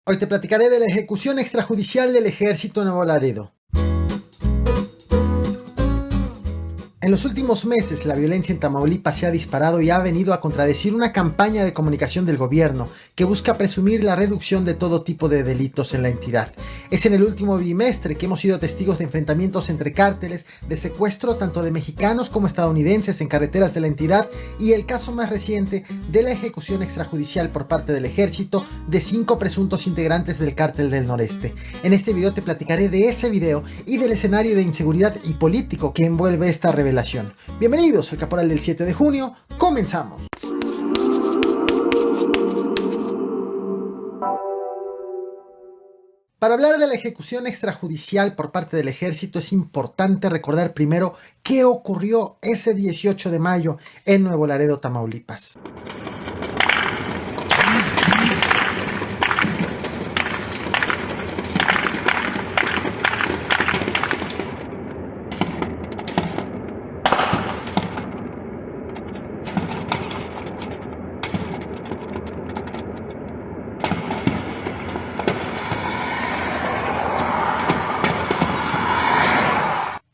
Hoy te platicaré de la ejecución extrajudicial del Ejército de Nuevo Laredo. En los últimos meses, la violencia en Tamaulipas se ha disparado y ha venido a contradecir una campaña de comunicación del gobierno que busca presumir la reducción de todo tipo de delitos en la entidad. Es en el último bimestre que hemos sido testigos de enfrentamientos entre cárteles, de secuestro tanto de mexicanos como estadounidenses en carreteras de la entidad y el caso más reciente de la ejecución extrajudicial por parte del ejército de 5 presuntos integrantes del Cártel del Noreste. En este video te platicaré de ese video y del escenario de inseguridad y político que envuelve esta revelación. Bienvenidos al Caporal del 7 de junio, comenzamos. Para hablar de la ejecución extrajudicial por parte del ejército es importante recordar primero qué ocurrió ese 18 de mayo en Nuevo Laredo, Tamaulipas.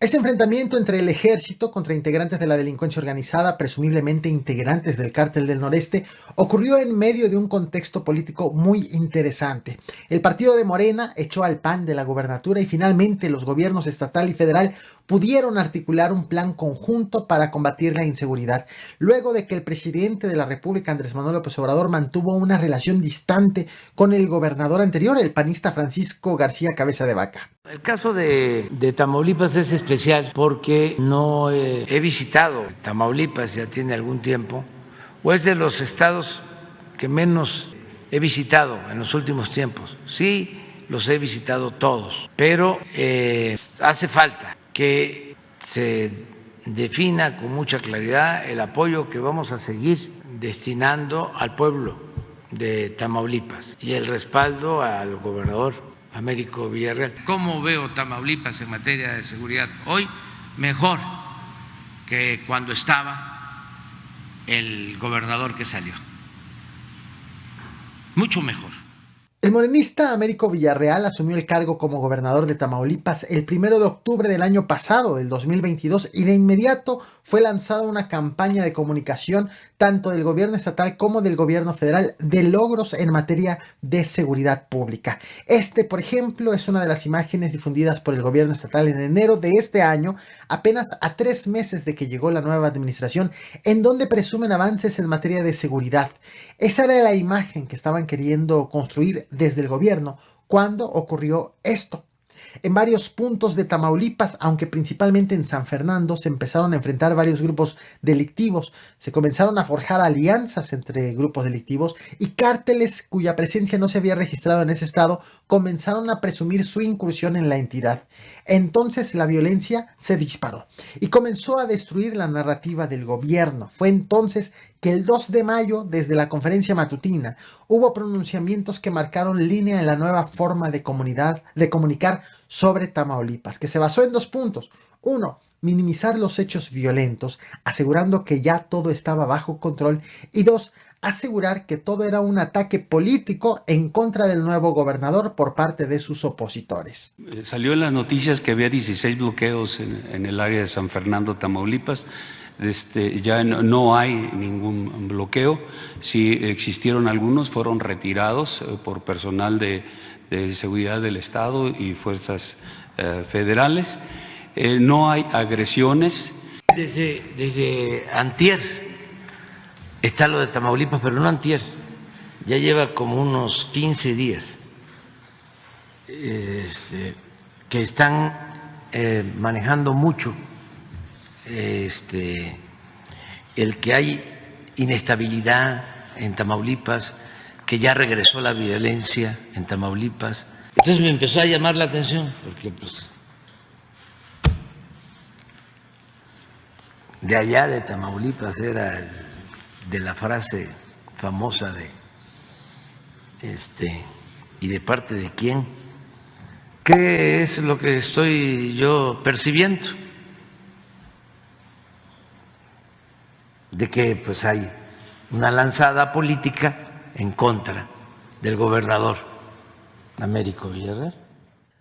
Ese enfrentamiento entre el ejército contra integrantes de la delincuencia organizada, presumiblemente integrantes del Cártel del Noreste, ocurrió en medio de un contexto político muy interesante. El partido de Morena echó al PAN de la gubernatura y finalmente los gobiernos estatal y federal pudieron articular un plan conjunto para combatir la inseguridad, luego de que el presidente de la República, Andrés Manuel López Obrador, mantuvo una relación distante con el gobernador anterior, el panista Francisco García Cabeza de Vaca. El caso de Tamaulipas es especial porque no he visitado Tamaulipas, ya tiene algún tiempo, o es de los estados que menos he visitado en los últimos tiempos. Sí, los he visitado todos, pero hace falta que se defina con mucha claridad el apoyo que vamos a seguir destinando al pueblo de Tamaulipas y el respaldo al gobernador Américo Villarreal. ¿Cómo veo Tamaulipas en materia de seguridad hoy? Mejor que cuando estaba el gobernador que salió. Mucho mejor. El morenista Américo Villarreal asumió el cargo como gobernador de Tamaulipas el 1 de octubre del año pasado, del 2022, y de inmediato fue lanzada una campaña de comunicación tanto del gobierno estatal como del gobierno federal de logros en materia de seguridad pública. Por ejemplo, es una de las imágenes difundidas por el gobierno estatal en enero de este año, apenas a 3 meses de que llegó la nueva administración, en donde presumen avances en materia de seguridad. Esa era la imagen que estaban queriendo construir desde el gobierno cuando ocurrió esto. En varios puntos de Tamaulipas, aunque principalmente en San Fernando, se empezaron a enfrentar varios grupos delictivos, se comenzaron a forjar alianzas entre grupos delictivos y cárteles cuya presencia no se había registrado en ese estado comenzaron a presumir su incursión en la entidad. Entonces la violencia se disparó y comenzó a destruir la narrativa del gobierno. Fue entonces que el 2 de mayo, desde la conferencia matutina, hubo pronunciamientos que marcaron línea en la nueva forma de comunicar sobre Tamaulipas, que se basó en 2 puntos. 1. Minimizar los hechos violentos, asegurando que ya todo estaba bajo control. Y 2. Asegurar que todo era un ataque político en contra del nuevo gobernador por parte de sus opositores. Salió en las noticias que había 16 bloqueos en el área de San Fernando, Tamaulipas. Ya no hay ningún bloqueo. Si existieron algunos, fueron retirados por personal de seguridad del Estado y fuerzas federales. No hay agresiones. Desde antier está lo de Tamaulipas, pero no antier, ya lleva como unos 15 días que están manejando mucho el que hay inestabilidad en Tamaulipas, que ya regresó la violencia en Tamaulipas. Entonces me empezó a llamar la atención, porque pues de allá de Tamaulipas era de la frase famosa de ¿y de parte de quién? ¿Qué es lo que estoy yo percibiendo? De que pues hay una lanzada política en contra del gobernador Américo Villarreal.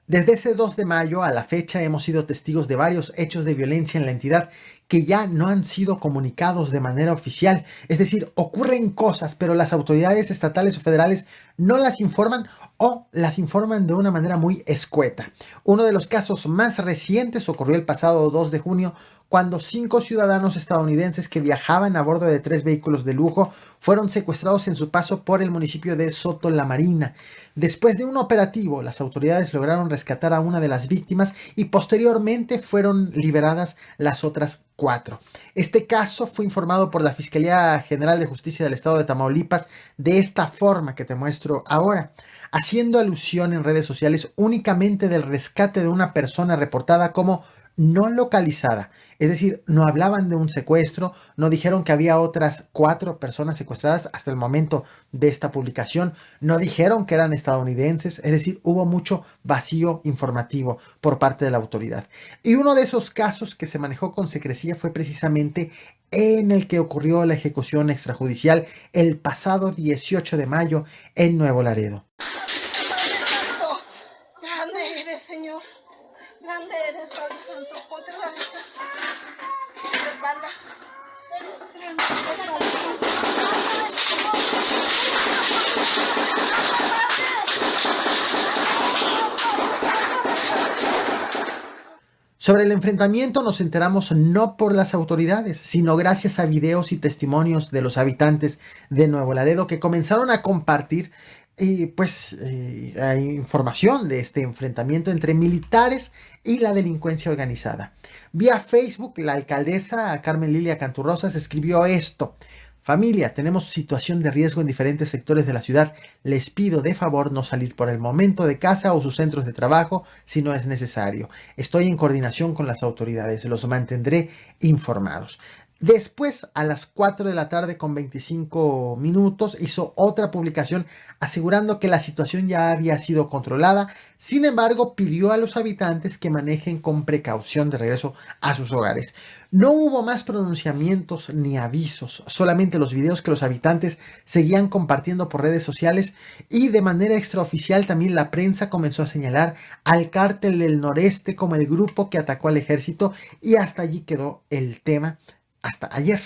Desde ese 2 de mayo a la fecha hemos sido testigos de varios hechos de violencia en la entidad que ya no han sido comunicados de manera oficial. Es decir, ocurren cosas, pero las autoridades estatales o federales no las informan o las informan de una manera muy escueta. Uno de los casos más recientes ocurrió el pasado 2 de junio, cuando 5 ciudadanos estadounidenses que viajaban a bordo de 3 vehículos de lujo fueron secuestrados en su paso por el municipio de Soto La Marina. Después de un operativo, las autoridades lograron rescatar a una de las víctimas y posteriormente fueron liberadas las otras 4. Este caso fue informado por la Fiscalía General de Justicia del Estado de Tamaulipas de esta forma que te muestro ahora, haciendo alusión en redes sociales únicamente del rescate de una persona reportada como no localizada. Es decir, no hablaban de un secuestro, no dijeron que había otras 4 personas secuestradas hasta el momento de esta publicación, no dijeron que eran estadounidenses, es decir, hubo mucho vacío informativo por parte de la autoridad. Y uno de esos casos que se manejó con secrecía fue precisamente en el que ocurrió la ejecución extrajudicial el pasado 18 de mayo en Nuevo Laredo. Grande eres, Señor. Grande eres, Padre Santo. Ponte la vista. La espalda. Grande Sobre el enfrentamiento nos enteramos no por las autoridades, sino gracias a videos y testimonios de los habitantes de Nuevo Laredo que comenzaron a compartir información de este enfrentamiento entre militares y la delincuencia organizada. Vía Facebook, la alcaldesa Carmen Lilia Canturrosas escribió esto: familia, tenemos situación de riesgo en diferentes sectores de la ciudad. Les pido de favor no salir por el momento de casa o sus centros de trabajo si no es necesario. Estoy en coordinación con las autoridades, los mantendré informados. Después, a las 4 de la tarde con 25 minutos, hizo otra publicación asegurando que la situación ya había sido controlada. Sin embargo, pidió a los habitantes que manejen con precaución de regreso a sus hogares. No hubo más pronunciamientos ni avisos, solamente los videos que los habitantes seguían compartiendo por redes sociales, y de manera extraoficial también la prensa comenzó a señalar al Cártel del Noreste como el grupo que atacó al ejército, y hasta allí quedó el tema. Hasta ayer,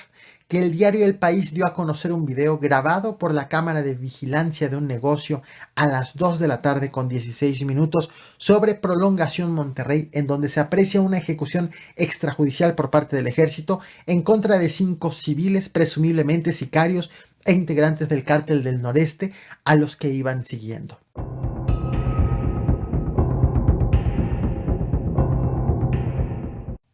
que el diario El País dio a conocer un video grabado por la cámara de vigilancia de un negocio a las 2 de la tarde con 16 minutos sobre Prolongación Monterrey, en donde se aprecia una ejecución extrajudicial por parte del ejército en contra de 5 civiles, presumiblemente sicarios e integrantes del Cártel del Noreste, a los que iban siguiendo.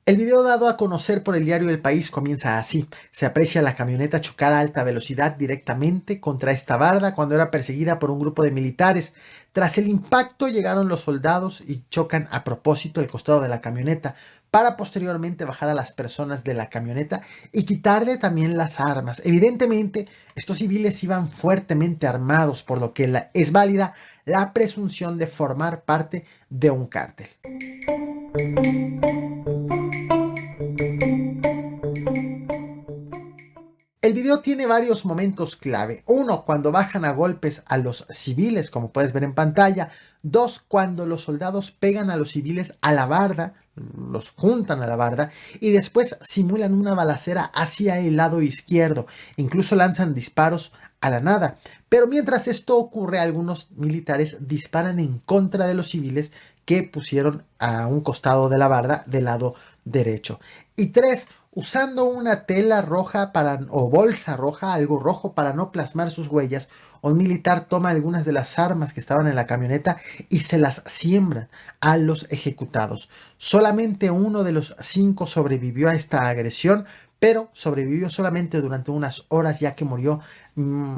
El video dado a conocer por el diario El País comienza así. Se aprecia la camioneta chocar a alta velocidad directamente contra esta barda cuando era perseguida por un grupo de militares. Tras el impacto llegaron los soldados y chocan a propósito el costado de la camioneta para posteriormente bajar a las personas de la camioneta y quitarle también las armas. Evidentemente, estos civiles iban fuertemente armados, por lo que es válida la presunción de formar parte de un cártel. El video tiene varios momentos clave. 1, cuando bajan a golpes a los civiles, como puedes ver en pantalla. 2, cuando los soldados pegan a los civiles a la barda, los juntan a la barda, y después simulan una balacera hacia el lado izquierdo. Incluso lanzan disparos a la nada. Pero mientras esto ocurre, algunos militares disparan en contra de los civiles que pusieron a un costado de la barda del lado derecho. Y 3, usando una tela roja o bolsa roja, algo rojo para no plasmar sus huellas, un militar toma algunas de las armas que estaban en la camioneta y se las siembra a los ejecutados. Solamente uno de los 5 sobrevivió a esta agresión, pero sobrevivió solamente durante unas horas, ya que murió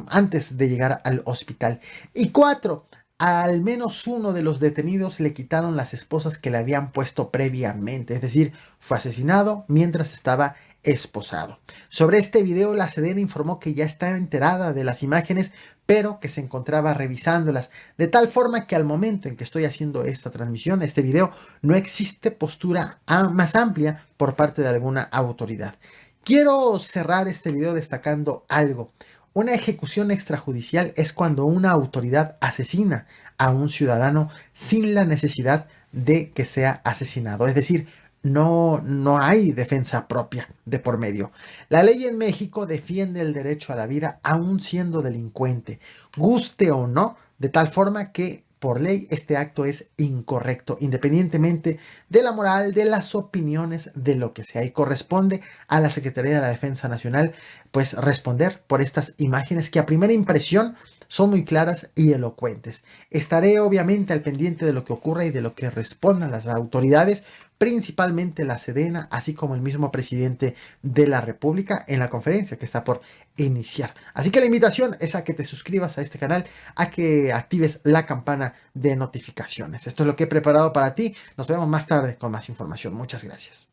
antes de llegar al hospital. Y 4, al menos uno de los detenidos le quitaron las esposas que le habían puesto previamente, es decir, fue asesinado mientras estaba esposado. Sobre este video, la Sedena informó que ya estaba enterada de las imágenes, pero que se encontraba revisándolas, de tal forma que al momento en que estoy haciendo esta transmisión, este video, no existe postura más amplia por parte de alguna autoridad. Quiero cerrar este video destacando algo. Una ejecución extrajudicial es cuando una autoridad asesina a un ciudadano sin la necesidad de que sea asesinado. Es decir, no hay defensa propia de por medio. La ley en México defiende el derecho a la vida aún siendo delincuente, guste o no, de tal forma que por ley este acto es incorrecto, independientemente de la moral, de las opiniones, de lo que sea. Y corresponde a la Secretaría de la Defensa Nacional pues responder por estas imágenes que a primera impresión son muy claras y elocuentes. Estaré obviamente al pendiente de lo que ocurra y de lo que respondan las autoridades, principalmente la Sedena, así como el mismo presidente de la República en la conferencia que está por iniciar. Así que la invitación es a que te suscribas a este canal, a que actives la campana de notificaciones. Esto es lo que he preparado para ti. Nos vemos más tarde con más información. Muchas gracias.